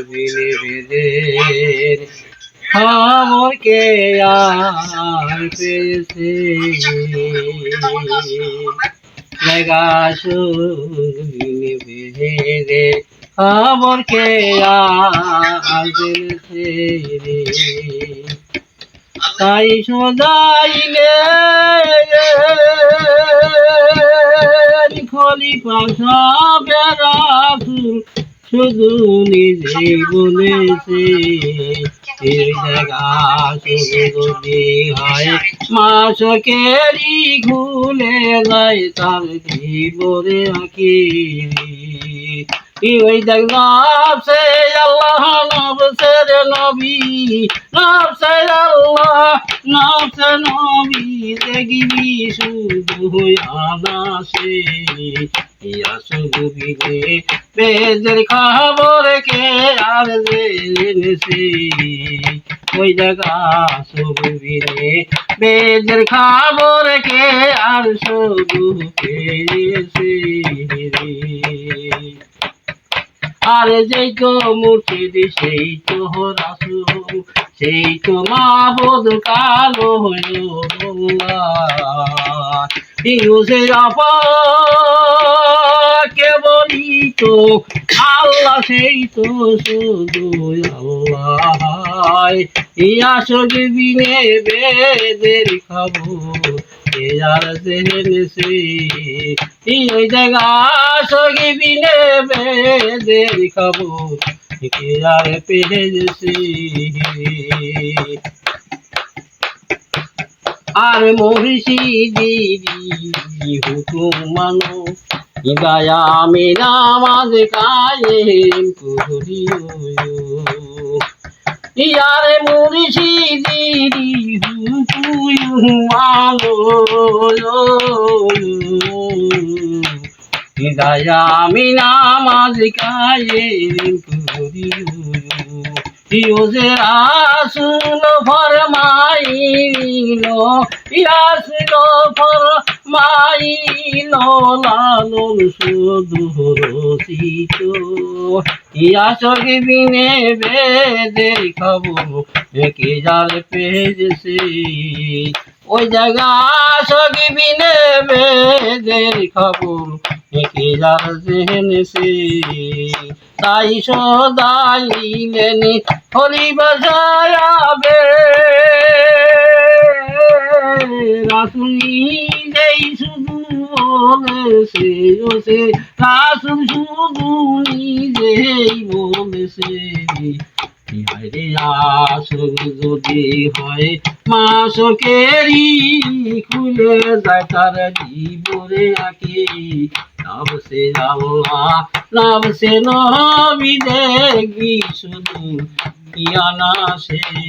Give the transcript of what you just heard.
বিনে বেদের খবর কে আর পেয়েছে জায়গা বিনে বেদের খবর কে আর পেয়েছে রে তাই সদাইলে খলিফা সাহেবের রাসূল শুধু নিজেই বলেছে এই জায়গা যদি হয় মাসকেরই খুলে যায় তার জীবনে আঁকিরি ওই দেখ নফসে আল্লাহ নফসের নবী নফসে আল্লাহ নফসে নবী দেখবি শুধু আনাসে আসবিনে বেদের খবর কে আর জেনেছে ওই জায়গা আসবিনে বেদের খবর কে আর শুধু পেয়েছে আর যেই তো মুর্শিদ সেই তো রাসূল সেই তো মাবুদ কালো হইল ইউসের আপা কে বলি তো আল্লাহ সেই তো শুধু আল্লাহ ইয়া সবিনে বেদের খবর আর জেনেছে ওই জায়গা সগিবিনে বেদের খবর কে আর পেয়েছে আর মুর্শিদি হুকুম মানো গায়া আমি নামাজ কায়েম করিও ইয়ারে মুর্শিদি হুকুম মানো গায়া আমি নামাজ কায়েম করিও ইউসে রাসূল ফরমাইলো ইয়াসিল ফরমাইলো লালন শুধু রসিত ইয়া সগিবিনে বেদের খবর কে যার পেয়েছে ওই জায়গা সগিবিনে বেদের খবর কে যার জেনেছে তাই সদাইলেনি হরি বাজায়াবে রাসূলি যেই শুধু বলেছে ওসে রাসূল শুধু নিজেই বলেছে রে আসল যদি হয় মাসকেরই খুলে যায় তার জীবনে আঁকি নফসে আল্লাহ নফসে নবী দেখবি শুধু ইয়ানা সেই